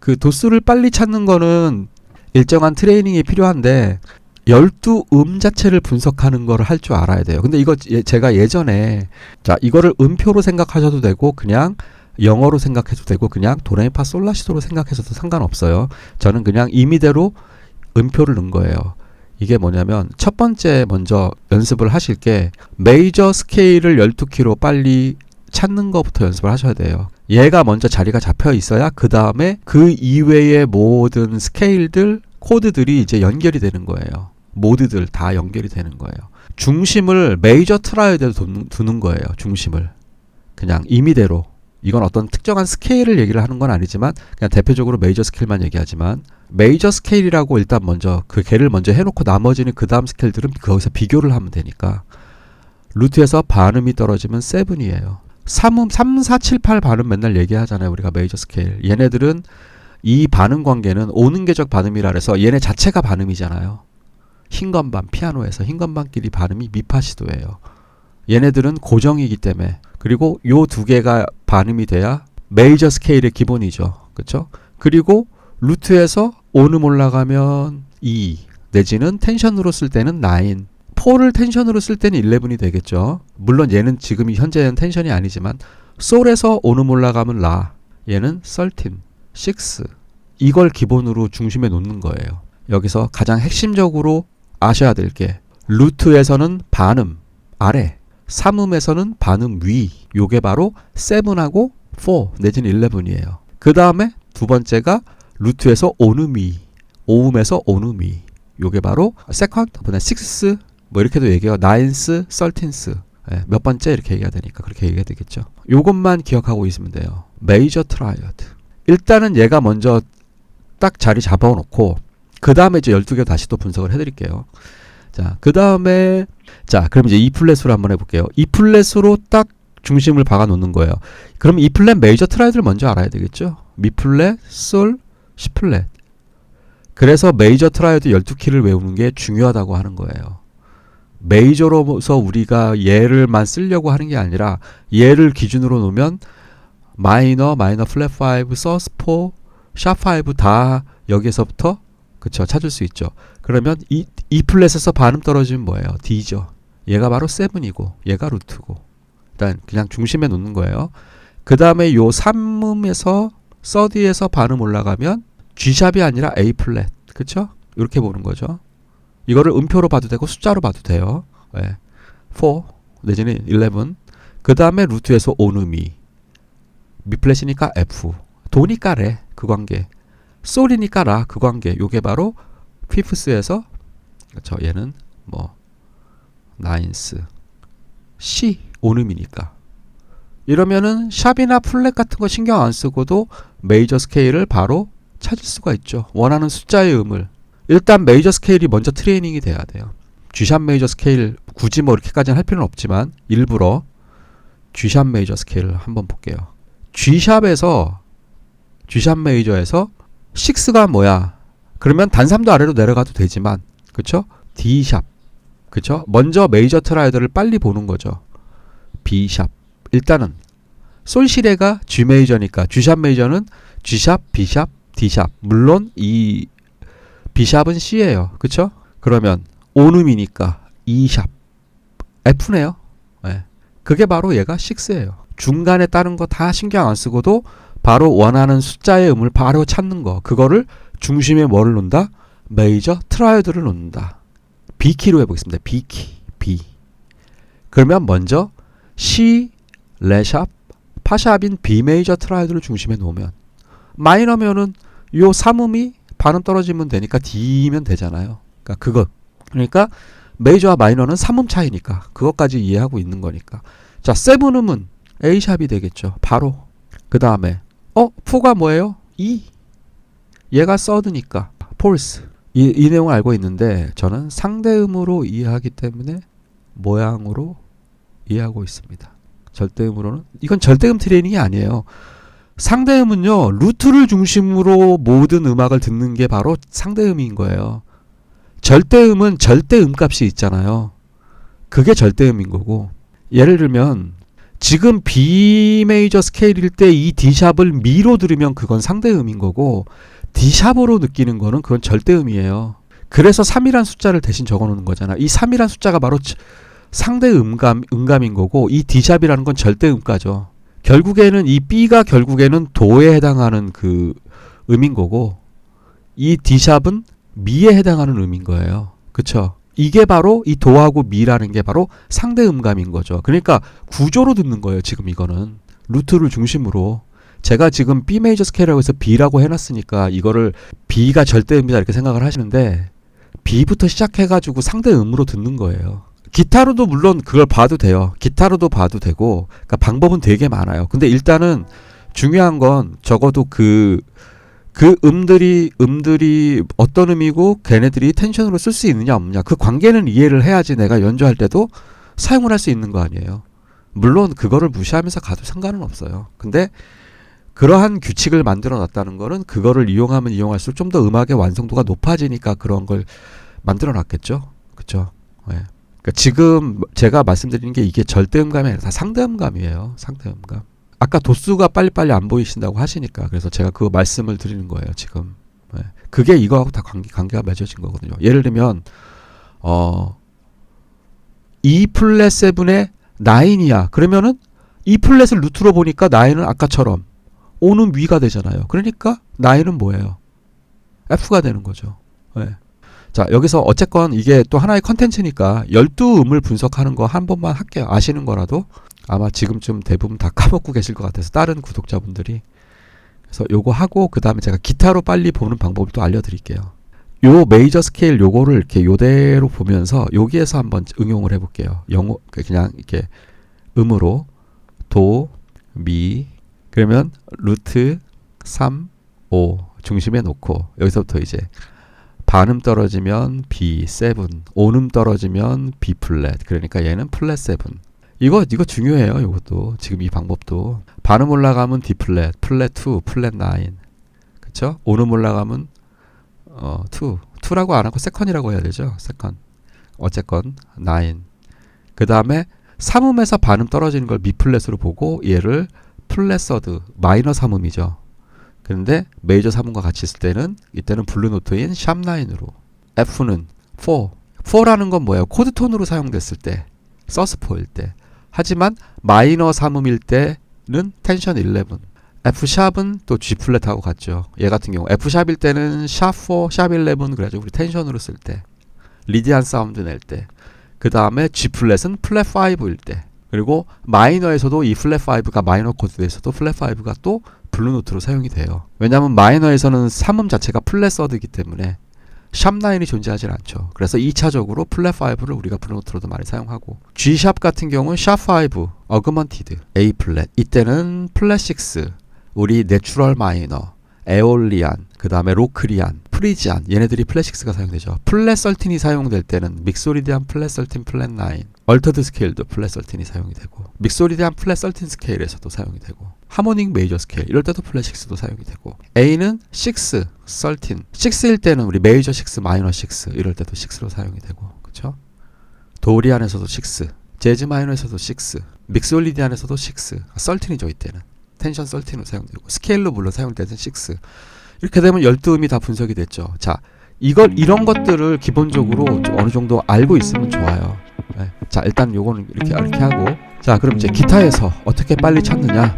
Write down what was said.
그 도수를 빨리 찾는 거는 일정한 트레이닝이 필요한데 12음 자체를 분석하는 거를 할 줄 알아야 돼요. 근데 이거 제가 예전에 자 이거를 음표로 생각하셔도 되고 그냥 영어로 생각해도 되고 그냥 도레미파솔라시도로 생각해서도 상관없어요. 저는 그냥 임의대로 음표를 넣은 거예요. 이게 뭐냐면 첫 번째 먼저 연습을 하실 게 메이저 스케일을 12키로 빨리 찾는 것부터 연습을 하셔야 돼요. 얘가 먼저 자리가 잡혀 있어야 그 다음에 그 이외의 모든 스케일들 코드들이 이제 연결이 되는 거예요. 모드들 다 연결이 되는 거예요. 중심을 메이저 트라이드에 두는 거예요. 중심을 그냥 임의대로. 이건 어떤 특정한 스케일을 얘기를 하는 건 아니지만 그냥 대표적으로 메이저 스케일만 얘기하지만 메이저 스케일이라고 일단 먼저 그 개를 먼저 해놓고 나머지는 그 다음 스케일들은 거기서 비교를 하면 되니까 루트에서 반음이 떨어지면 7이에요. 3, 4, 7, 8 반음 맨날 얘기하잖아요. 우리가 메이저 스케일. 얘네들은 이 반음 관계는 오는계적 반음이라 해서 얘네 자체가 반음이잖아요. 흰 건반, 피아노에서 흰 건반끼리 반음이 미파시도예요. 얘네들은 고정이기 때문에 그리고 요 두 개가 반음이 돼야 메이저 스케일의 기본이죠. 그렇죠? 그리고 루트에서 온음 올라가면 2 내지는 텐션으로 쓸 때는 9 4를 텐션으로 쓸 때는 11이 되겠죠. 물론 얘는 지금 현재는 텐션이 아니지만 솔에서 온음 올라가면 라 얘는 13, 6 이걸 기본으로 중심에 놓는 거예요. 여기서 가장 핵심적으로 아셔야 될 게 루트에서는 반음 아래 3음에서는 반음 위 요게 바로 7하고 4 내지는 11이에요. 그 다음에 두 번째가 루트에서 온음 위 5음에서 온음 위 요게 바로 세컨드, 6 뭐 이렇게도 얘기해요. 9스, 13스 예, 몇 번째 이렇게 얘기해야 되니까 그렇게 얘기해야 되겠죠. 요것만 기억하고 있으면 돼요. 메이저 트라이어드 일단은 얘가 먼저 딱 자리 잡아놓고 그 다음에 이제 12개 다시 또 분석을 해드릴게요. 자, 그 다음에 자, 그럼 이제 E 플랫으로 한번 해볼게요. E 플랫으로 딱 중심을 박아 놓는 거예요. 그럼 E 플랫 메이저 트라이드를 먼저 알아야 되겠죠. 미 플랫, 솔, C 플랫. 그래서 메이저 트라이드 12키를 외우는 게 중요하다고 하는 거예요. 메이저로서 우리가 얘를만 쓰려고 하는 게 아니라 얘를 기준으로 놓으면 마이너 플랫 5, 서스 4, 샵 5 다 여기에서부터 그쵸 찾을 수 있죠. 그러면 E 플랫에서 반음 떨어지면 뭐예요? D죠. 얘가 바로 7이고 얘가 루트고 일단 그냥 중심에 놓는 거예요. 그 다음에 요 3음에서 서디에서 반음 올라가면 G샵이 아니라 A 플랫 그쵸? 이렇게 보는 거죠. 이거를 음표로 봐도 되고 숫자로 봐도 돼요. 네. 4 내지는 11 그 다음에 루트에서 온음이 미 플랫이니까 F 도니까 레 그 관계 솔이니까 라 그 관계 요게 바로 피프스에서 그렇죠. 얘는 뭐 나인스 C 온음이니까 이러면은 샵이나 플랫 같은 거 신경 안 쓰고도 메이저 스케일을 바로 찾을 수가 있죠. 원하는 숫자의 음을 일단 메이저 스케일이 먼저 트레이닝이 돼야 돼요. G샵 메이저 스케일 굳이 뭐 이렇게까지는 할 필요는 없지만 일부러 G샵 메이저 스케일을 한번 볼게요. G샵 메이저에서 6가 뭐야? 그러면 단3도 아래로 내려가도 되지만 그쵸? D샵 그쵸? 먼저 메이저 트라이드를 빨리 보는 거죠. B샵 일단은 솔시레가 G 메이저니까 G샵 메이저는 G샵, B샵, D샵 물론 이 B샵은 C예요. 그쵸? 그러면 온음이니까 E샵 F네요. 네. 그게 바로 얘가 6예요. 중간에 다른 거 다 신경 안 쓰고도 바로 원하는 숫자의 음을 바로 찾는 거 그거를 중심에 뭐를 놓는다? 메이저 트라이드를 놓는다. B키로 해보겠습니다. B키 B 그러면 먼저 C, 레샵, 파샵인 B 메이저 트라이드를 중심에 놓으면 마이너면은 요 3음이 반음 떨어지면 되니까 D면 되잖아요. 그러니까 메이저와 마이너는 3음 차이니까 그것까지 이해하고 있는 거니까 자 7음은 A샵이 되겠죠. 바로 그 다음에 4가 뭐예요? E 얘가 서드니까 폴스 이 내용을 알고 있는데 저는 상대음으로 이해하기 때문에 모양으로 이해하고 있습니다. 절대음으로는 이건 절대음 트레이닝이 아니에요. 상대음은요 루트를 중심으로 모든 음악을 듣는 게 바로 상대음인 거예요. 절대음은 절대음 값이 있잖아요. 그게 절대음인 거고 예를 들면 지금 B 메이저 스케일일 때 이 D샵을 미로 들으면 그건 상대음인 거고 D샵으로 느끼는 거는 그건 절대음이에요. 그래서 3이란 숫자를 대신 적어놓는 거잖아. 이 3이란 숫자가 바로 상대 음감인 거고 이 D샵이라는 건 절대 음가죠. 결국에는 이 B가 결국에는 도에 해당하는 그 음인 거고 이 D샵은 미에 해당하는 음인 거예요. 그쵸? 이게 바로 이 도하고 미라는 게 바로 상대 음감인 거죠. 그러니까 구조로 듣는 거예요. 지금 이거는 루트를 중심으로 제가 지금 B 메이저 스케일이라고 해서 B라고 해놨으니까 이거를 B가 절대음이다 이렇게 생각을 하시는데 B부터 시작해가지고 상대 음으로 듣는 거예요. 기타로도 물론 그걸 봐도 돼요. 기타로도 봐도 되고 그러니까 방법은 되게 많아요. 근데 일단은 중요한 건 적어도 그 음들이 어떤 음이고 걔네들이 텐션으로 쓸 수 있느냐 없느냐 그 관계는 이해를 해야지 내가 연주할 때도 사용을 할 수 있는 거 아니에요. 물론 그거를 무시하면서 가도 상관은 없어요. 근데 그러한 규칙을 만들어 놨다는 거는 그거를 이용하면 이용할수록 좀 더 음악의 완성도가 높아지니까 그런 걸 만들어 놨겠죠. 그쵸? 네. 그러니까 지금 제가 말씀드리는 게 이게 절대음감이 아니라 다 상대음감이에요. 상대음감. 아까 도수가 빨리빨리 안 보이신다고 하시니까 그래서 제가 그 말씀을 드리는 거예요. 지금. 네. 그게 이거하고 다 관계가 맺어진 거거든요. 예를 들면 E 플랫 7에 9이야. 그러면은 E 플랫을 루트로 보니까 9은 아까처럼 5는 위가 되잖아요. 그러니까 9은 뭐예요? F가 되는 거죠. 네. 자, 여기서 어쨌건 이게 또 하나의 컨텐츠니까 12음을 분석하는 거 한 번만 할게요. 아시는 거라도 아마 지금쯤 대부분 다 까먹고 계실 것 같아서 다른 구독자분들이. 그래서 요거 하고 그 다음에 제가 기타로 빨리 보는 방법을 또 알려드릴게요. 요 메이저 스케일 요거를 이렇게 요대로 보면서 여기에서 한번 응용을 해볼게요. 그냥 이렇게 음으로 도, 미, 그러면 루트 3, 5 중심에 놓고 여기서부터 이제 반음 떨어지면 B7, 5음 떨어지면 B 플랫. 그러니까 얘는 플랫 7. 이거 중요해요. 이것도 지금 이 방법도 반음 올라가면 D 플랫, 플랫 2, 플랫 9. 그쵸? 5음 올라가면 2라고 안 하고 세컨이라고 해야 되죠. 세컨. 어쨌건 9. 그 다음에 3음에서 반음 떨어지는 걸 미 플랫으로 보고 얘를 플랫 서드, 마이너 3음이죠. 그런데 메이저 3음과 같이 있을 때는 이때는 블루 노트인 샵 9으로 F는 4라는 건 뭐예요? 코드톤으로 사용됐을 때 서스4일 때 하지만 마이너 3음일 때는 텐션 11 F 샵은 또 G 플랫하고 같죠. 얘 같은 경우 F 샵일 때는 샵 4, 샵 11 그래가지고 우리 텐션으로 쓸 때 리디안 사운드 낼 때 그 다음에 G 플랫은 플랫 5일 때 그리고 마이너에서도 이 플랫 5가 마이너 코드에서도 플랫 5가 또 블루노트로 사용이 돼요. 왜냐하면 마이너에서는 3음 자체가 플랫 서드이기 때문에 샵 9이 존재하지 않죠. 그래서 2차적으로 플랫 5를 우리가 블루노트로도 많이 사용하고 G 샵 같은 경우는 샵 5, 어그먼티드, A 플랫 이때는 플랫 6, 우리 내추럴 마이너, 에올리안, 그 다음에 로크리안, 프리지안 얘네들이 플랫 6가 사용되죠. 플랫 13이 사용될 때는 믹소리디안 플랫 13 플랫 9 얼터드 스케일도 플랫 13이 사용이 되고 믹소리디안 플랫 13 스케일에서도 사용이 되고 하모닉 메이저 스케일 이럴 때도 플랫 6도 사용이 되고 A는 6, 13 6일 때는 우리 메이저 6, 마이너 6 이럴 때도 6로 사용이 되고 그쵸? 도리안에서도 6 재즈 마이너에서도 6 믹소리디안에서도 6 13이죠 이때는 텐션 13으로 사용되고 스케일로 물론 사용되는 6 이렇게 되면 12음이 다 분석이 됐죠. 자 이런 것들을 기본적으로 좀 어느 정도 알고 있으면 좋아요. 네. 자 일단 요거는 이렇게 하고 자 그럼 이제 기타에서 어떻게 빨리 찾느냐